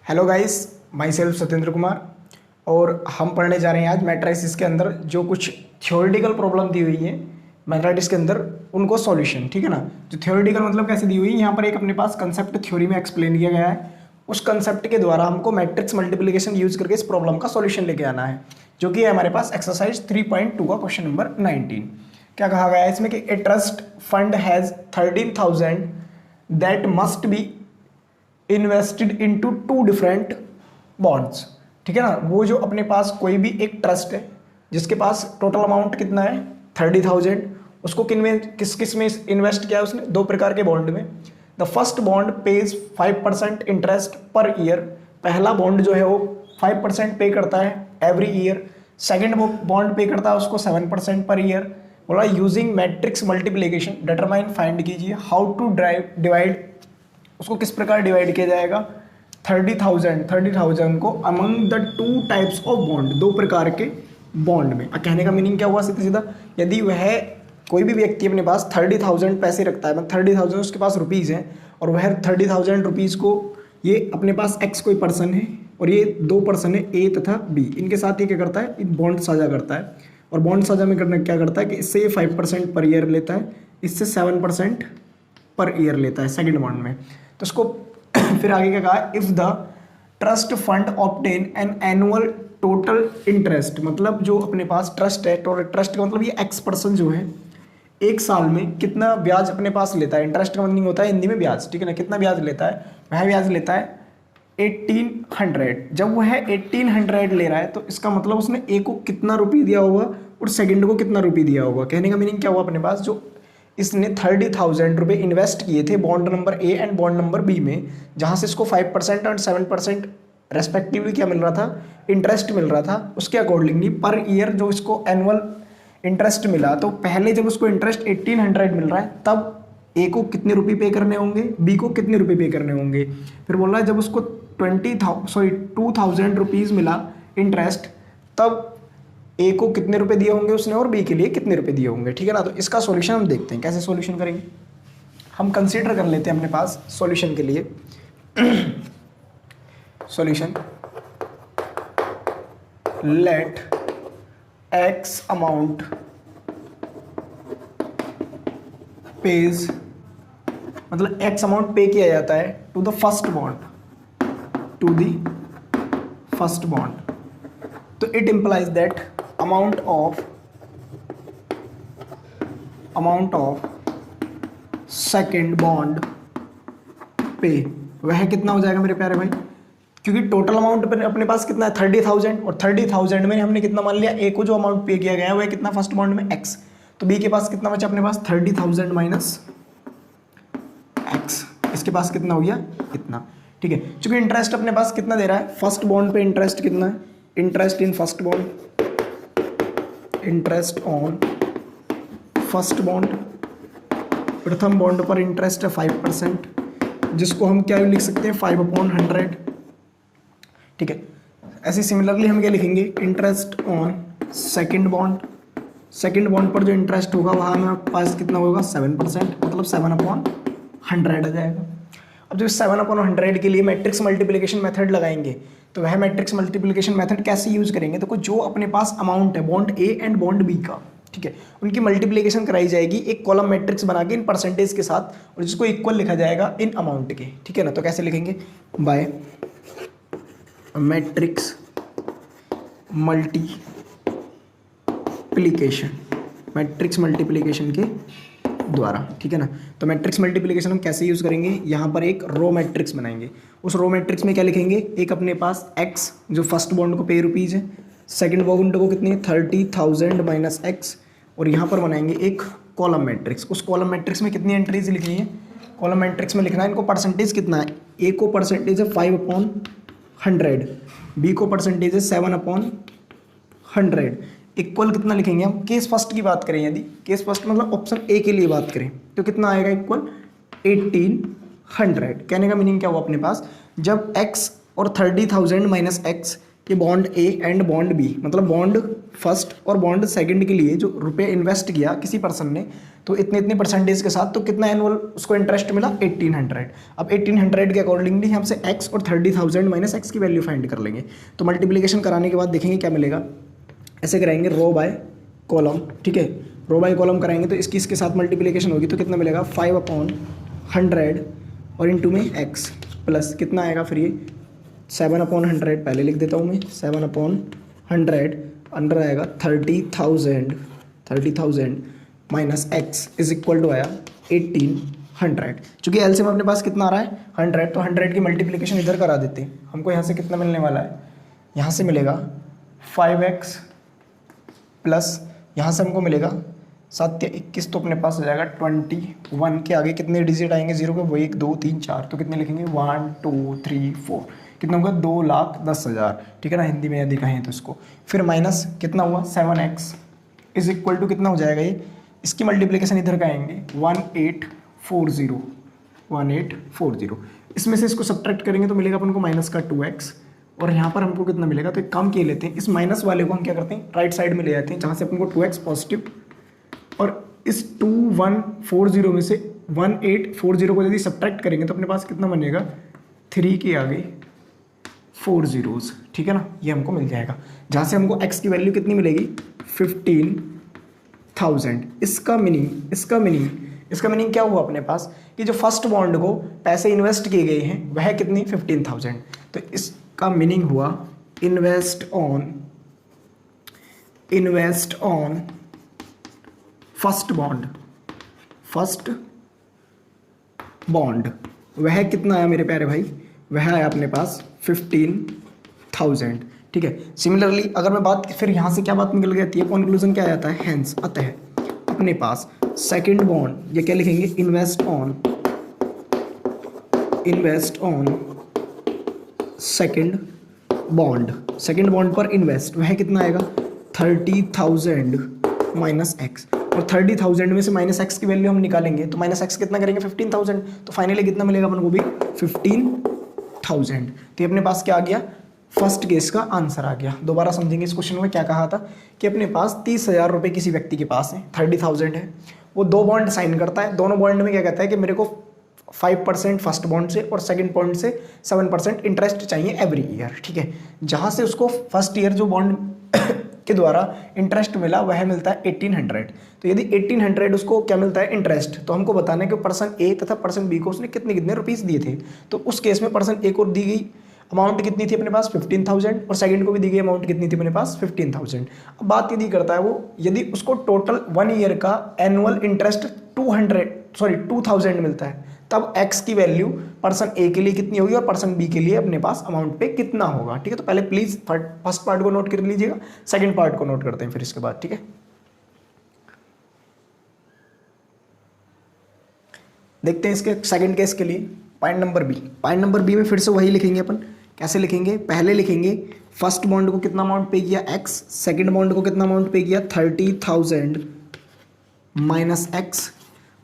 Hello guys, my self Satyendra Kumar. और हम पढ़ने जा रहे हैं आज मैट्रिसेस के अंदर जो कुछ थ्योरेटिकल प्रॉब्लम दी हुई है मैथमेटिक्स के अंदर, उनको सॉल्यूशन। ठीक है ना। जो थ्योरेटिकल मतलब कैसे दी हुई है, यहाँ पर एक अपने पास कंसेप्ट थ्योरी में एक्सप्लेन किया गया है। उस कंसेप्ट के द्वारा हमको मैट्रिक्स मल्टीप्लिकेशन यूज करके इस प्रॉब्लम का सॉल्यूशन लेके आना है, जो कि है हमारे पास एक्सरसाइज 3.2 का क्वेश्चन नंबर 19। क्या कहा गया है इसमें कि a trust fund has 13,000 that must be invested into two different bonds. ठीक है ना। वो जो अपने पास कोई भी एक ट्रस्ट है जिसके पास टोटल अमाउंट कितना है 30,000, उसको किन में किस किस में इन्वेस्ट किया है उसने, दो प्रकार के बॉन्ड में। The first bond page 5% interest per year. पहला बॉन्ड जो है वो 5% पे करता है एवरी ईयर। सेकेंड बॉन्ड पे करता है उसको 7% पर ईयर। बोला using matrix multiplication determine find कीजिए हाउ टू डिवाइड, उसको किस प्रकार डिवाइड किया जाएगा 30,000 को among the two types of bond, दो प्रकार के बॉन्ड में। कहने का मीनिंग क्या हुआ सीधा सीधा, यदि वह कोई भी व्यक्ति अपने पास 30,000 पैसे रखता है, मतलब 30,000 उसके पास रुपीज़ हैं, और वह 30,000 रुपीज़ को ये अपने पास एक्स कोई पर्सन है और ये दो पर्सन है ए तथा बी, इनके साथ ये क्या करता है, इन बॉन्ड साझा करता है। और बॉन्ड साझा में करना क्या करता है कि इससे ये 5% पर ईयर लेता है, इससे 7% पर ईयर लेता है सेकेंड बॉन्ड में। तो उसको फिर आगे क्या कहा, if the trust fund obtain an annual total interest, मतलब जो अपने पास ट्रस्ट है, टोटल ट्रस्ट का मतलब ये एक्स पर्सन जो है एक साल में कितना ब्याज अपने पास लेता है। इंटरेस्ट का मीनिंग होता है हिंदी में ब्याज। ठीक है ना। कितना ब्याज लेता है, वह ब्याज लेता है 1800। जब वह 1800 ले रहा है तो इसका मतलब उसने ए को कितना रुपये दिया होगा और सेकंड को कितना रुपये दिया होगा। कहने का मीनिंग क्या हुआ, अपने पास जो इसने 30,000 रुपये इन्वेस्ट किए थे bond number A and bond number B में, जहाँ से इसको 5% और 7% रेस्पेक्टिवली क्या मिल रहा था, इंटरेस्ट मिल रहा था, उसके अकॉर्डिंगली पर ईयर जो इसको एनुअल इंटरेस्ट मिला। तो पहले जब उसको इंटरेस्ट 1800 मिल रहा है तब ए को कितने रुपये पे करने होंगे, बी को कितने रुपये पे करने होंगे। फिर बोल रहा है जब उसको 2,000 रुपीज़ मिला इंटरेस्ट, तब ए को कितने रुपए दिए होंगे उसने और बी के लिए कितने रुपए दिए होंगे। ठीक है ना। तो इसका सॉल्यूशन हम देखते हैं कैसे सॉल्यूशन करेंगे। हम कंसीडर कर लेते हैं अपने पास सॉल्यूशन के लिए solution, let x amount pays, मतलब एक्स अमाउंट पे किया जाता है टू द फर्स्ट बॉन्ड, तो it implies that amount of second bond pay, वह कितना हो जाएगा मेरे प्यारे भाई, क्योंकि टोटल अमाउंट पर अपने पास कितना है 30,000, और 30,000 में हमने कितना मान लिया, ए को जो अमाउंट पे किया गया है वह कितना फर्स्ट बॉन्ड में एक्स, तो बी के पास कितना बचा अपने पास 30,000 माइनस एक्स, इसके पास कितना हो गया इतना। ठीक है। क्योंकि इंटरेस्ट अपने पास कितना दे रहा है फर्स्ट बॉन्ड पे, इंटरेस्ट कितना है, interest in first bond, interest on first bond, प्रथम बॉन्ड पर इंटरेस्ट है 5%, जिसको हम क्या लिख सकते हैं 5/100। ठीक है। ऐसे सिमिलरली हम क्या लिखेंगे, इंटरेस्ट ऑन सेकंड बॉन्ड पर जो इंटरेस्ट होगा वहाँ हमारे पास कितना होगा 7%, मतलब 7/100 आ जाएगा। अब जो 7/100 के लिए मैट्रिक्स मल्टीप्लिकेशन मेथड लगाएंगे, तो वह मैट्रिक्स मल्टीप्लिकेशन मेथड कैसे यूज करेंगे, तो जो अपने पास अमाउंट है bond A and bond B का, ठीक है, उनकी मल्टीप्लिकेशन कराई जाएगी एक कॉलम मैट्रिक्स बना के इन परसेंटेज के साथ, और जिसको इक्वल लिखा जाएगा इन अमाउंट के। ठीक है ना। तो कैसे लिखेंगे, बाय मैट्रिक्स मल्टीप्लिकेशन के द्वारा। ठीक है ना। तो मैट्रिक्स मल्टीप्लिकेशन हम कैसे यूज़ करेंगे, यहाँ पर एक रो मैट्रिक्स बनाएंगे। उस रो मैट्रिक्स में क्या लिखेंगे, एक अपने पास एक्स जो फर्स्ट बॉन्ड को पे रुपीज़ है, सेकंड बॉन्ड को कितनी है 30,000 माइनस एक्स, और यहाँ पर बनाएंगे एक कॉलम मैट्रिक्स। उस कॉलम मैट्रिक्स में कितनी एंट्रीज लिखनी है, कॉलम मैट्रिक्स में लिखना है इनको परसेंटेज कितना है, ए को परसेंटेज है 5/100, बी को परसेंटेज है 7/100, इक्वल कितना लिखेंगे हम, केस फर्स्ट की बात करें, यदि केस फर्स्ट मतलब ऑप्शन ए के लिए बात करें तो कितना आएगा इक्वल 1800। कहने का मीनिंग क्या हुआ अपने पास, जब x और 30,000 माइनस एक्स कि bond A and bond B, मतलब बॉन्ड फर्स्ट और बॉन्ड सेकंड के लिए जो रुपए इन्वेस्ट किया किसी पर्सन ने, तो इतने इतने परसेंटेज के साथ, तो कितना एनुअल उसको इंटरेस्ट मिला 1800। अब 1800 के अकॉर्डिंगली हम से एक्स और 30,000 माइनस एक्स की वैल्यू फाइंड कर लेंगे। तो मल्टीप्लिकेशन कराने के बाद देखेंगे क्या मिलेगा। ऐसे कराएंगे रो बाय कॉलम, ठीक है, रो बाय कॉलम कराएंगे तो इसकी इसके साथ मल्टीप्लिकेशन होगी तो कितना मिलेगा 5/100 और इंटू में एक्स प्लस कितना आएगा फिर ये 7/100, पहले लिख देता हूँ मैं 7/100 अंडर आएगा 30,000 minus x is equal to आया 1800। चूँकि एलसीएम अपने पास कितना आ रहा है 100, तो 100 की मल्टीप्लिकेशन इधर करा देते हैं। हमको यहाँ से कितना मिलने वाला है, यहाँ से मिलेगा 5x प्लस यहाँ से हमको मिलेगा 7 या 21, तो अपने पास हो जाएगा 21 के आगे कितने डिजिट आएंगे जीरो के, वो 1 2 3 4, तो कितने लिखेंगे 1 2 3 4, कितना होगा 2,10,000, ठीक है ना, हिंदी में यदि कहें तो इसको। फिर माइनस कितना हुआ 7x इज इक्वल टू कितना हो जाएगा ये, इसकी मल्टीप्लिकेशन इधर का आएंगे 1840, इसमें से इसको सब्ट्रैक्ट करेंगे तो मिलेगा अपन को माइनस का 2x, और यहाँ पर हमको कितना मिलेगा, तो एक काम किए लेते हैं, इस माइनस वाले को हम क्या करते हैं राइट साइड में ले जाते हैं, जहाँ से अपन को 2x पॉजिटिव, और इस 2140 में से 1840 को यदि सब्ट्रैक्ट करेंगे तो अपने पास कितना बनेगा 3 के आगे 4 zeros, ठीक है ना, ये हमको मिल जाएगा, जहाँ से हमको x की वैल्यू कितनी मिलेगी 15,000। इसका मीनिंग क्या हुआ अपने पास कि जो फर्स्ट बॉन्ड को पैसे इन्वेस्ट किए गए हैं वह कितनी 15,000, तो इसका मीनिंग हुआ इन्वेस्ट ऑन फर्स्ट बॉन्ड वह कितना आया मेरे प्यारे भाई, वह आया अपने पास 15,000, ठीक है। सिमिलरली अगर मैं बात फिर यहाँ से क्या बात निकल जाती है, कंक्लूजन क्या आ जाता है, हेंस अतः अपने पास सेकंड बॉन्ड, ये क्या लिखेंगे इन्वेस्ट ऑन सेकंड बॉन्ड पर इन्वेस्ट, वह कितना आएगा 30,000 माइनस एक्स, और 30,000 में से माइनस एक्स की वैल्यू हम निकालेंगे तो माइनस एक्स कितना करेंगे 15,000, तो फाइनली कितना मिलेगा अपन को भी 15,000। तो ये अपने पास क्या आ गया, फर्स्ट केस का आंसर आ गया। दोबारा समझेंगे इस क्वेश्चन में क्या कहा था कि अपने पास 30,000 रुपये किसी व्यक्ति के पास है, 30,000 है, वो 2 बॉन्ड साइन करता है, दोनों बॉन्ड में क्या कहता है कि मेरे को 5% फर्स्ट बॉन्ड से और सेकंड बॉन्ड से 7% इंटरेस्ट चाहिए एवरी ईयर, ठीक है। जहाँ से उसको फर्स्ट ईयर जो बॉन्ड के द्वारा इंटरेस्ट मिला वह मिलता है 1800, तो यदि 1800 उसको क्या मिलता है इंटरेस्ट, तो हमको बताना है कि पर्सन ए तथा पर्सन बी को उसने कितने कितने रुपीस दिए थे। तो उस केस में पर्सन ए को दी गई अमाउंट कितनी थी अपने पास 15,000, और सेकंड को भी दी गई अमाउंट कितनी थी अपने पास 15,000। अब बात यदि करता है वो, यदि उसको टोटल 1 ईयर का एनुअल इंटरेस्ट 2,000 मिलता है, तब x की वैल्यू पर्सन ए के लिए कितनी होगी और पर्सन बी के लिए अपने पास अमाउंट पे कितना होगा, ठीक है। तो पहले प्लीज फर्स्ट पार्ट को नोट कर लीजिएगा, सेकंड पार्ट को नोट करते हैं फिर इसके बाद, ठीक है। देखते हैं इसके सेकंड केस के लिए पॉइंट नंबर बी में फिर से वही लिखेंगे अपन, कैसे लिखेंगे, पहले लिखेंगे फर्स्ट बॉन्ड को कितना अमाउंट पे किया x, सेकंड बॉन्ड को कितना अमाउंट पे किया 30,000 माइनस एक्स,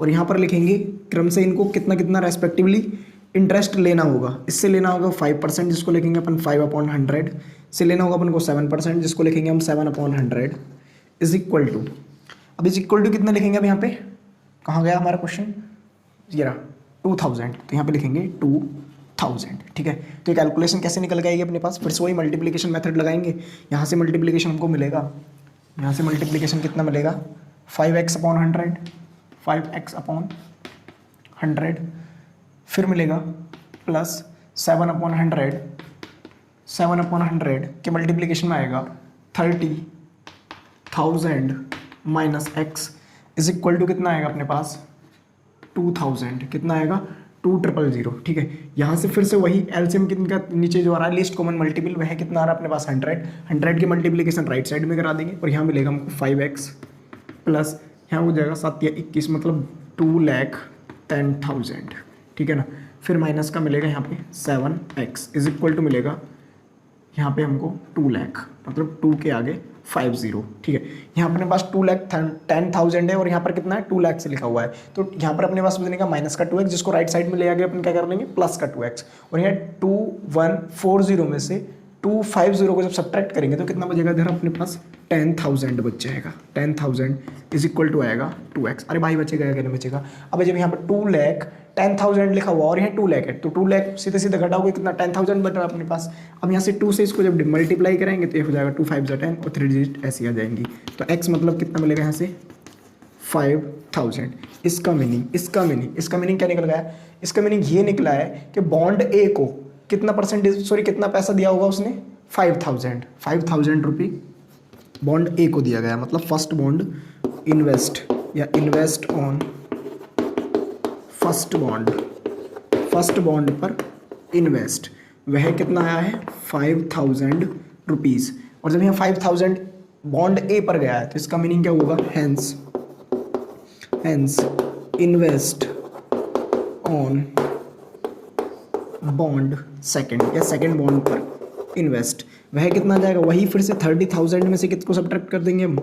और यहाँ पर लिखेंगे क्रम से इनको कितना कितना रेस्पेक्टिवली इंटरेस्ट लेना होगा। इससे लेना होगा 5% जिसको लिखेंगे अपन 5/100, से लेना होगा अपन को 7% जिसको लिखेंगे हम 7/100 इज इक्वल टू, अब इज इक्वल टू कितना लिखेंगे अब यहाँ पे, कहाँ गया हमारा क्वेश्चन, ये रहा 2,000, तो यहाँ पे लिखेंगे 2,000, ठीक है। तो ये कैलकुलेशन कैसे निकल गई अपने पास, फिर से वही मल्टीप्लिकेशन मेथड लगाएंगे। यहाँ से मल्टीप्लिकेशन हमको मिलेगा, यहाँ से मल्टीप्लिकेशन कितना मिलेगा 5x/100, फिर मिलेगा प्लस 7/100 के मल्टीप्लिकेशन में आएगा 30,000 minus x is equal to कितना आएगा अपने पास 2,000, कितना आएगा 2,000, ठीक है। यहाँ से फिर से वही एलसीएम कितना नीचे जो आ रहा है लीस्ट कॉमन मल्टीपल वह कितना आ रहा है अपने पास 100 की मल्टीप्लिकेशन राइट साइड में करा देंगे, और यहाँ मिलेगा हमको 5x प्लस यहाँ हो जाएगा 7 या 21 मतलब 2,10,000, ठीक है ना। फिर माइनस का मिलेगा यहाँ पे 7x इज इक्वल टू मिलेगा यहाँ पे हमको 2 लाख मतलब 2 के आगे 50, ठीक है। यहाँ अपने पास 2,10,000 है और यहाँ पर कितना है 2 लाख से लिखा हुआ है, तो यहाँ पर अपने पास बनेगा माइनस का 2x जिसको राइट साइड में ले आगे अपन क्या कर लेंगे प्लस का 2x, और यहाँ 2140 में से 250 को जब सब्ट्रैक्ट करेंगे तो कितना बचेगा इधर अपने पास 10,000 बच जाएगा। 10,000 इज इक्वल टू आएगा 2x। अरे भाई बचेगा या नहीं बचेगा? अब जब यहाँ पर 2 लाख 10,000 लिखा हुआ और यहाँ 2 लाख है तो 2 लाख सीधे सीधे घटाओगे कितना 10,000 बच रहा है अपने पास। अब यहाँ से 2 से इसको जब मल्टीप्लाई करेंगे तो ये हो जाएगा 2 5 10 और 3 डिजिट ऐसी आ जाएंगी। तो x मतलब कितना मिलेगा यहाँ से 5,000। इसका मीनिंग क्या निकल गया? इसका मीनिंग ये निकला है कि बॉन्ड ए को कितना कितना पैसा दिया होगा उसने 5,000 रुपये बॉन्ड ए को दिया गया। मतलब first bond invest on first bond पर इन्वेस्ट वह कितना आया है 5,000 रुपीज़। और जब यहाँ 5,000 बॉन्ड ए पर गया है तो इसका मीनिंग क्या होगा? Hence invest on bond second bond पर इन्वेस्ट वह कितना आ जाएगा? वही फिर से 30,000 में से कितको सब्ट्रैक्ट कर देंगे हम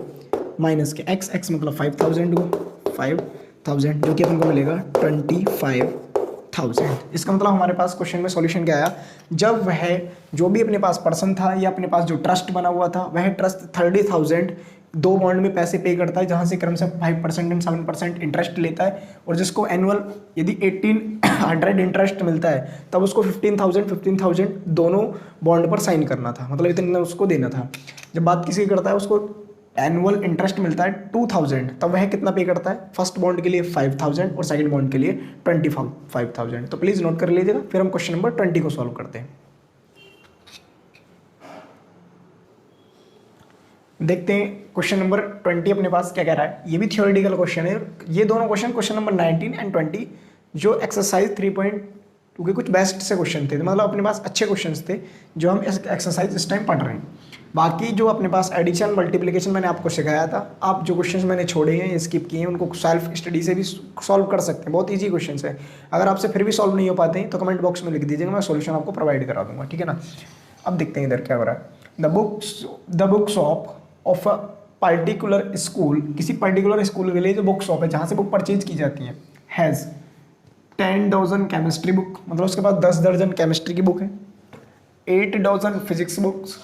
माइनस के x मतलब 5,000 जो कि अपन को मिलेगा 25,000। इसका मतलब हमारे पास क्वेश्चन में सॉल्यूशन क्या आया? जब वह जो भी अपने पास पर्सन था या अपने पास जो ट्रस्ट बना हुआ था वह ट्रस्ट 30,000 दो बॉन्ड में पैसे पे करता है जहाँ से क्रमशः 5% एंड 7% इंटरेस्ट लेता है और जिसको एनुअल यदि 1,800 इंटरेस्ट मिलता है तब उसको 15,000 दोनों बॉन्ड पर साइन करना था। मतलब इतना उसको देना था। जब बात किसी की करता है उसको एनुअल इंटरेस्ट मिलता है 2,000 तब वह कितना पे करता है? फर्स्ट बॉन्ड के लिए 5,000 और सेकंड बॉन्ड के लिए 25,000। तो प्लीज़ नोट कर लीजिएगा। फिर हम क्वेश्चन नंबर 20 को सॉल्व करते हैं। देखते हैं क्वेश्चन नंबर 20 अपने पास क्या कह रहा है। ये भी थियोरेटिकल क्वेश्चन है। ये दोनों क्वेश्चन नंबर 19 एंड 20 जो एक्सरसाइज 3.2 के कुछ बेस्ट से क्वेश्चन थे। मतलब अपने पास अच्छे क्वेश्चंस थे जो हम एक्सरसाइज इस टाइम पढ़ रहे हैं। बाकी जो अपने पास एडिशन मल्टीप्लिकेशन मैंने आपको सिखाया था, आप जो क्वेश्चंस मैंने छोड़े हैं स्किप किए हैं उनको सेल्फ स्टडी से भी सॉल्व कर सकते हैं। बहुत ईजी क्वेश्चंस है। अगर आपसे फिर भी सॉल्व नहीं हो पाते हैं तो कमेंट बॉक्स में लिख दीजिएगा, मैं सॉल्यूशन आपको प्रोवाइड करा दूंगा। ठीक है ना। अब देखते हैं इधर क्या हो रहा है। The book shop of a particular school, किसी पर्टिकुलर स्कूल के लिए जो बुक शॉप है जहाँ से बुक परचेज की जाती है, हैज़ 10 डजन केमिस्ट्री बुक, मतलब उसके पास 10 दर्जन केमिस्ट्री की बुक है। 8 डजन फिजिक्स बुक्स,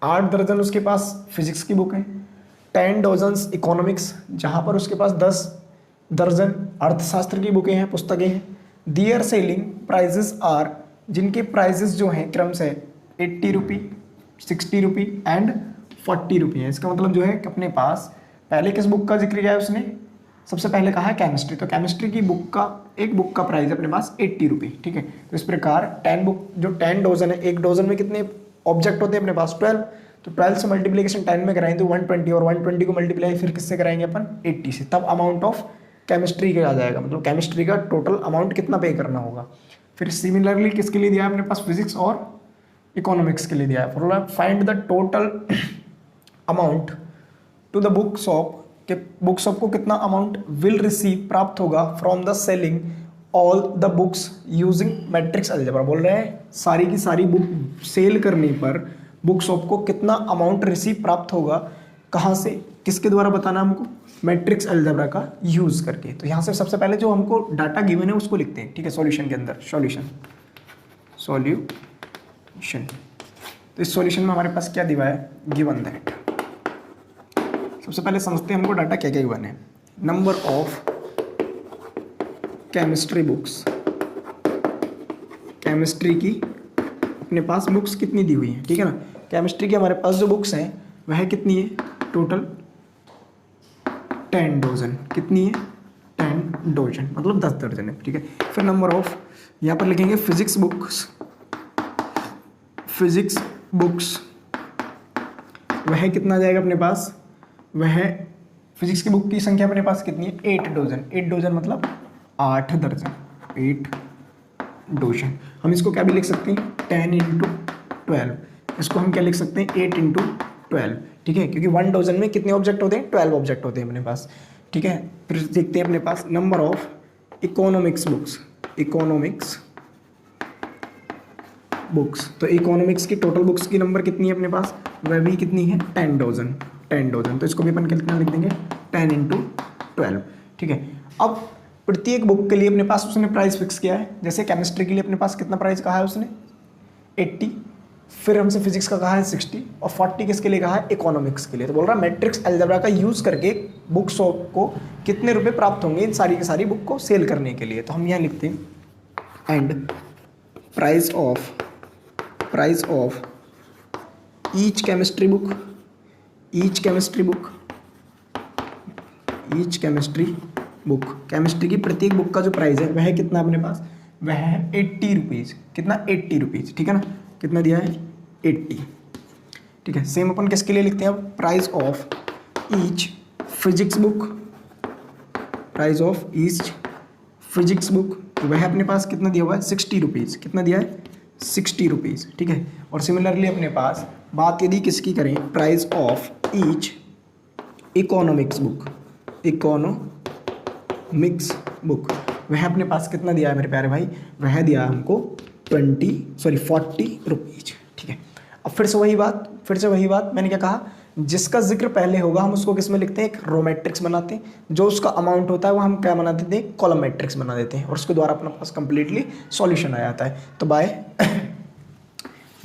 8 दर्जन उसके पास फिजिक्स की बुक है। 10 डजन इकोनॉमिक्स, जहाँ पर उसके पास 10 दर्जन अर्थशास्त्र की बुकें हैं, पुस्तकें हैं। दियर सेलिंग प्राइजेस आर, जिनके प्राइजेस जो हैं क्रम से 80 रुपी, 60 रुपी एंड 40 रुपये है। इसका मतलब जो है कि अपने पास पहले किस बुक का जिक्र किया है उसने? सबसे पहले कहा है केमिस्ट्री। तो केमिस्ट्री की बुक का एक बुक का प्राइस अपने पास 80 रुपये। ठीक है। तो इस प्रकार 10 बुक जो 10 डोजन है, एक डोजन में कितने ऑब्जेक्ट होते हैं अपने पास? 12। तो 12 से मल्टीप्लीकेशन 10 में कराएंगे तो 120 और 120 को मल्टीप्लाई फिर किससे कराएंगे अपन? 80 से। तब अमाउंट ऑफ केमिस्ट्री का आ जाएगा। मतलब केमिस्ट्री का टोटल अमाउंट कितना पे करना होगा। फिर सिमिलरली किसके लिए दिया है अपने पास? फिजिक्स और इकोनॉमिक्स के लिए दिया है। For find the total amount to the book shop, के बुक शॉप को कितना अमाउंट विल रिसीव प्राप्त होगा from the selling all the books using matrix algebra. बोल रहे हैं सारी की सारी बुक सेल करने पर बुक शॉप को कितना अमाउंट रिसीव प्राप्त होगा, कहाँ से, किसके द्वारा बताना हमको? मैट्रिक्स अलजेब्रा का यूज करके। तो यहाँ से सबसे पहले जो हमको डाटा गिवन है उसको लिखते हैं। ठीक है। सॉल्यूशन के अंदर सॉल्यूशन तो इस सॉल्यूशन में हमारे पास क्या दिया है? Given that. सबसे पहले समझते हैं हमको डाटा क्या क्या गिवन है। Number of chemistry books, chemistry की अपने पास बुक्स कितनी दी हुई है। ठीक है ना। केमिस्ट्री की हमारे पास जो बुक्स हैं वह कितनी है? Total 10 dozen. कितनी है? 10 डोजन, मतलब 10 दर्जन है। ठीक है। फिर नंबर ऑफ, यहाँ पर लिखेंगे फिजिक्स बुक्स वह कितना आ जाएगा अपने पास? वह फिजिक्स की बुक की संख्या अपने पास कितनी है? 8 डोजन। 8 डोजन मतलब 8 दर्जन, 8 डोजन। हम इसको क्या भी लिख सकते हैं? 10 × 12। इसको हम क्या लिख सकते हैं? 8 × 12। ठीक है। क्योंकि 1 डोजन में कितने ऑब्जेक्ट होते हैं? 12 ऑब्जेक्ट होते हैं अपने पास। ठीक है। फिर देखते हैं अपने पास नंबर ऑफ इकोनॉमिक्स बुक्स। तो इकोनॉमिक्स की टोटल बुक्स की नंबर कितनी है अपने पास? वह भी कितनी है? 10 डोजन। तो इसको भी अपन कितना लिख देंगे? 10 × 12। ठीक है। अब प्रत्येक बुक के लिए अपने पास उसने प्राइस फिक्स किया है। जैसे केमिस्ट्री के लिए अपने पास कितना प्राइस कहा है उसने? 80। फिर हमसे फिजिक्स का कहा है 60 और 40 किसके लिए कहा है, इकोनॉमिक्स के लिए। तो बोल रहा है मैट्रिक्स अलजेब्रा का यूज़ करके बुक शॉप को कितने रुपए प्राप्त होंगे इन सारी की सारी बुक को सेल करने के लिए। तो हम यहाँ लिखते हैं and price of each chemistry book, chemistry की प्रत्येक बुक का जो प्राइस है वह कितना अपने पास, वह है 80 रुपीज़। कितना, 80 रुपीज़, ठीक है ना। कितना दिया है, 80, ठीक है। सेम अपन किसके लिए लिखते हैं अब, price of each physics book, वह अपने पास कितना दिया हुआ है, 60 रुपीज़। कितना दिया है, 60 रुपीज़, ठीक है। और सिमिलरली अपने पास बात यदि किसकी करें, price of each economics book, वह अपने पास कितना दिया है मेरे प्यारे भाई, वह दिया है हमको 40 रुपीज़, ठीक है। अब फिर से वही बात मैंने क्या कहा, जिसका जिक्र पहले होगा हम उसको किस में लिखते हैं, एक रो मैट्रिक्स बनाते हैं। जो उसका अमाउंट होता है वो हम क्या बना देते हैं, कॉलम मैट्रिक्स बना देते हैं, और उसके द्वारा अपने पास कंप्लीटली सॉल्यूशन आ जाता है। तो बाय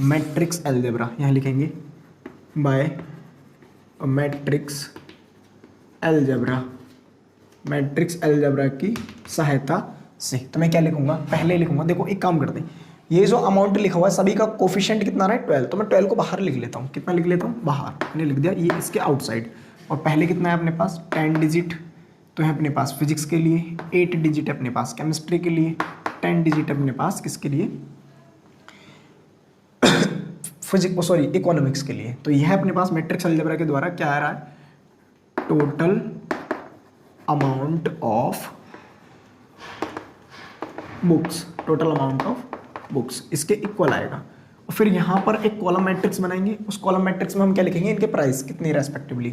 मैट्रिक्स अलजेब्रा, यहाँ लिखेंगे बाय मैट्रिक्स अलजेब्रा की सहायता से। तो मैं क्या लिखूंगा, पहले लिखूंगा, देखो एक काम करते हैं, ये जो अमाउंट लिखा हुआ है सभी का कोफिशिएंट कितना रहा है, 12, तो मैं 12 को बाहर लिख लेता हूँ। कितना लिख लेता हूँ, बाहर मैंने लिख दिया, ये इसके आउटसाइड। और पहले कितना है अपने पास, 10 डिजिट तो है अपने पास फिजिक्स के लिए, 8 डिजिट है अपने पास केमिस्ट्री के लिए, 10 डिजिट अपने पास किसके लिए, इकोनॉमिक्स के लिए। तो यह अपने पास मैट्रिक्स अलजेब्रा के द्वारा क्या आ रहा है, टोटल अमाउंट ऑफ बुक्स इसके इक्वल आएगा। और फिर यहाँ पर एक कॉलम मैट्रिक्स बनाएंगे, उस कॉलम मैट्रिक्स में हम क्या लिखेंगे, इनके प्राइस कितने रेस्पेक्टिवली।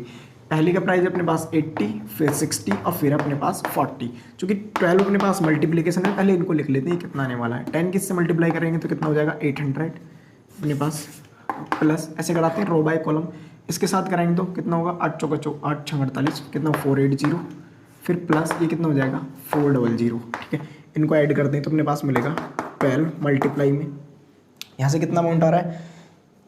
पहले का प्राइस अपने पास 80, फिर 60 और फिर अपने पास 40। चूंकि 12 अपने पास मल्टीप्लीकेशन है, पहले इनको लिख लेते हैं कितना आने वाला है। 10 किससे मल्टीप्लाई करेंगे तो कितना हो जाएगा, 800 अपने पास, प्लस ऐसे कराते हैं रो बाय कॉलम। इसके साथ कराएंगे तो कितना होगा, 8 चौका 8 6 48, कितना 480, फिर प्लस ये कितना हो जाएगा 400, ठीक है। इनको ऐड कर दें तो अपने पास मिलेगा 12 मल्टीप्लाई में, यहाँ से कितना अमाउंट आ रहा है,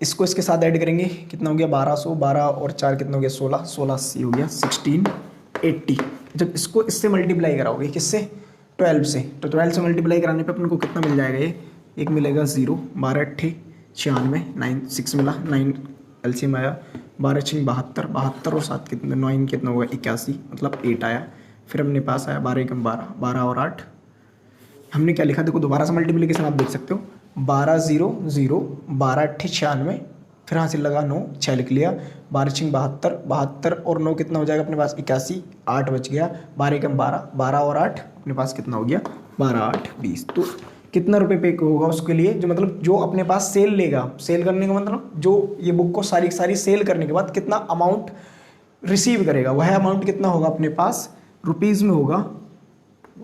इसको इसके साथ ऐड करेंगे कितना हो गया 1200, 12 और 4 कितना हो गया 16, 16 हो गया 1680। जब इसको इससे मल्टीप्लाई कराओगे किससे, 12 से, तो 12 से मल्टीप्लाई कराने पे अपन को कितना मिल जाएगा, ये एक मिलेगा 0, 12 8 96, 9 6 मिला, 9 एलसीएम आया, 12 6 72, 72 और 7 कितना 9 कितना होगा 81, मतलब 8 आया। फिर अपने पास आया 12 कम 12, 12 और 8, हमने क्या लिखा देखो दोबारा से मल्टीप्लिकेशन आप देख सकते हो, 12 0 0, 12 8 96, फिर यहाँ से लगा 9 6 लिख लिया, 12 6 72, 72 और 9 कितना हो जाएगा अपने पास 81, 8 बच गया, 12 कम 12, 12 और 8 अपने पास कितना हो गया 12 8 20। तो कितना रुपए पे होगा उसके लिए, जो मतलब जो अपने पास सेल लेगा, सेल करने का मतलब जो ये बुक को सारी सारी सेल करने के बाद कितना अमाउंट रिसीव करेगा, वह अमाउंट कितना होगा अपने पास रुपीज़ में होगा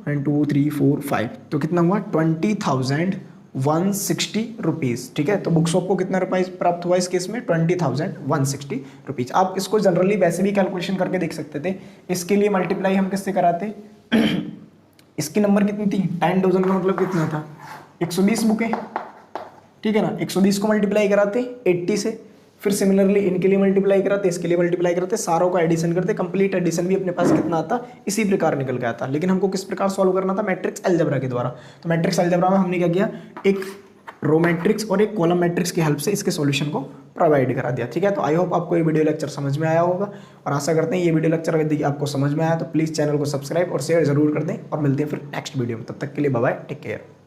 1 2 3 4 5, तो कितना हुआ 20,160 रुपीज़, ठीक है। तो बुक शॉप को कितना रुपये प्राप्त हुआ इस केस में, 20,160 रुपीज़। आप इसको जनरली वैसे भी कैलकुलेशन करके देख सकते थे। इसके लिए मल्टीप्लाई हम किससे कराते इसकी नंबर कितनी थी, 10 डजन का मतलब कितना था 120 बुकें, ठीक है ना। 120 को मल्टीप्लाई कराते 80 से, फिर सिमिलरली इनके लिए मल्टीप्लाई कराते, इसके लिए मल्टीप्लाई करते, सारों का एडिशन करते, कंप्लीट एडिशन भी अपने पास कितना आता, इसी प्रकार निकल के आता। लेकिन हमको किस प्रकार सॉल्व करना था, मैट्रिक्स अलजेब्रा के द्वारा। तो मैट्रिक्स अलजेब्रा में हमने क्या किया, एक रो मैट्रिक्स और एक कॉलम मैट्रिक्स की हेल्प से इसके सॉल्यूशन को प्रोवाइड करा दिया, ठीक है। तो आई होप आपको ये वीडियो लेक्चर समझ में आया होगा, और आशा करते हैं ये वीडियो लेक्चर यदि आपको समझ में आया तो प्लीज़ चैनल को सब्सक्राइब और शेयर जरूर कर दें, और मिलते हैं फिर नेक्स्ट वीडियो में। तब तक के लिए बाय बाय, टेक केयर।